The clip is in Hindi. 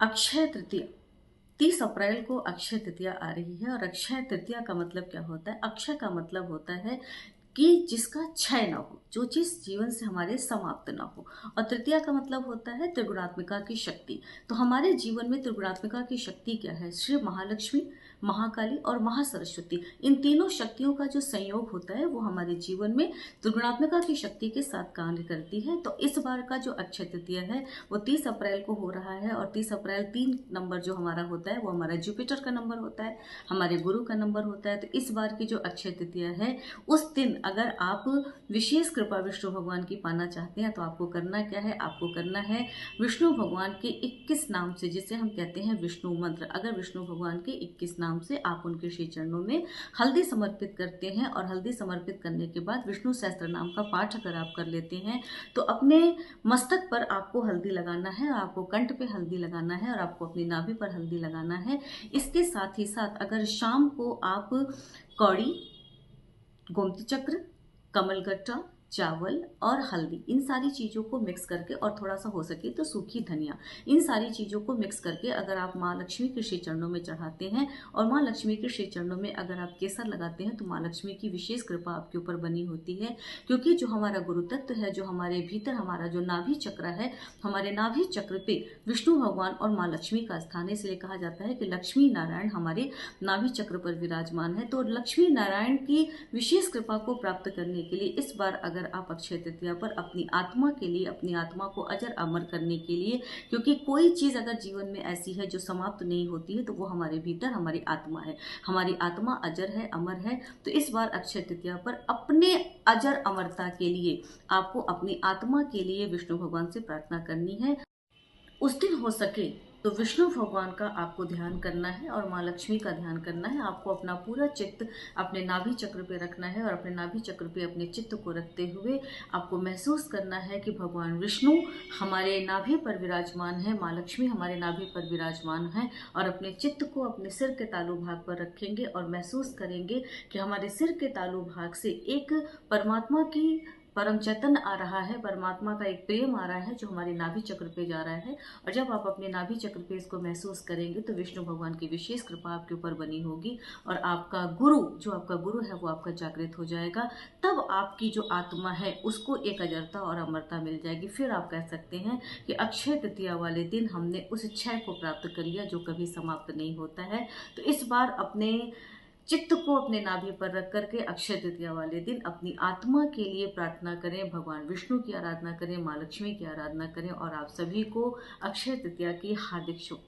अक्षय तृतीया 30 अप्रैल को अक्षय तृतीया आ रही है। और अक्षय तृतीया का मतलब क्या होता है? अक्षय का मतलब होता है कि जिसका क्षय ना हो, जो चीज जीवन से हमारे समाप्त ना हो। और तृतीया का मतलब होता है त्रिगुणात्मिका की शक्ति। तो हमारे जीवन में त्रिगुणात्मिका की शक्ति क्या है? श्री महालक्ष्मी, महाकाली और महासरस्वती, इन तीनों शक्तियों का जो संयोग होता है वो हमारे जीवन में त्रिगुणात्मिका की शक्ति के साथ कार्य करती है। तो इस बार का जो अक्षय तृतीया है वो 30 अप्रैल को हो रहा है। और 30 अप्रैल 3 नंबर जो हमारा होता है वो हमारा जुपिटर का नंबर होता है, हमारे गुरु का नंबर होता है। तो इस बार की जो अक्षय तृतीया है उस दिन अगर आप विशेष कृपा विष्णु भगवान की पाना चाहते हैं तो आपको करना क्या है? आपको करना है विष्णु भगवान के 21 नाम से, जिसे हम कहते हैं विष्णु मंत्र। अगर विष्णु भगवान के 21 नाम से आप उनके श्री चरणों में हल्दी समर्पित करते हैं और हल्दी समर्पित करने के बाद विष्णु सहस्त्र नाम का पाठ अगर आप कर लेते हैं तो अपने मस्तक पर आपको हल्दी लगाना है, आपको कंठ पे हल्दी लगाना है और आपको अपनी नाभि पर हल्दी लगाना है। इसके साथ ही साथ अगर शाम को आप कौड़ी, गोमती चक्र, कमलगट्टा, चावल और हल्दी, इन सारी चीज़ों को मिक्स करके और थोड़ा सा हो सके तो सूखी धनिया, इन सारी चीज़ों को मिक्स करके अगर आप माँ लक्ष्मी के श्री चरणों में चढ़ाते हैं और माँ लक्ष्मी के श्री चरणों में अगर आप केसर लगाते हैं तो माँ लक्ष्मी की विशेष कृपा आपके ऊपर बनी होती है। क्योंकि जो हमारा गुरु तत्व है, जो हमारे भीतर हमारा जो नाभि चक्र है, हमारे नाभि चक्र पे विष्णु भगवान और माँ लक्ष्मी का स्थान है। इसलिए कहा जाता है कि लक्ष्मी नारायण हमारे नाभि चक्र पर विराजमान है। तो लक्ष्मी नारायण की विशेष कृपा को प्राप्त करने के लिए इस बार अगर आप अक्षय तृतीया पर अपनी आत्मा के लिए, अपनी आत्मा को अजर अमर करने के लिए, क्योंकि कोई चीज अगर जीवन में ऐसी है जो समाप्त नहीं होती है तो वो हमारे भीतर हमारी आत्मा है। हमारी आत्मा अजर है, अमर है। तो इस बार अक्षय तृतीया पर अपने अजर अमरता के लिए आपको अपनी आत्मा के लिए विष्णु भगवान से प्रार्थना करनी है। उस दिन हो सके तो विष्णु भगवान का आपको ध्यान करना है और माँ लक्ष्मी का ध्यान करना है। आपको अपना पूरा चित्त अपने नाभि चक्र पे रखना है और अपने नाभि चक्र पे अपने चित्त को रखते हुए आपको महसूस करना है कि भगवान विष्णु हमारे नाभि पर विराजमान है, माँ लक्ष्मी हमारे नाभि पर विराजमान है। और अपने चित्त को अपने सिर के तालु भाग पर रखेंगे और महसूस करेंगे कि हमारे सिर के तालु भाग से एक परमात्मा की परम चैतन्य आ रहा है, परमात्मा का एक प्रेम आ रहा है जो हमारे नाभि चक्र पे जा रहा है। और जब आप अपने नाभि चक्र पे इसको महसूस करेंगे तो विष्णु भगवान की विशेष कृपा आपके ऊपर बनी होगी और आपका गुरु, जो आपका गुरु है वो आपका जागृत हो जाएगा। तब आपकी जो आत्मा है उसको एक अजरता और अमरता मिल जाएगी। फिर आप कह सकते हैं कि अक्षय तृतीया वाले दिन हमने उस क्षय को प्राप्त कर लिया जो कभी समाप्त नहीं होता है। तो इस बार अपने चित्त को अपने नाभि पर रख करके अक्षय तृतीया वाले दिन अपनी आत्मा के लिए प्रार्थना करें, भगवान विष्णु की आराधना करें, माँ लक्ष्मी की आराधना करें। और आप सभी को अक्षय तृतीया की हार्दिक शुभ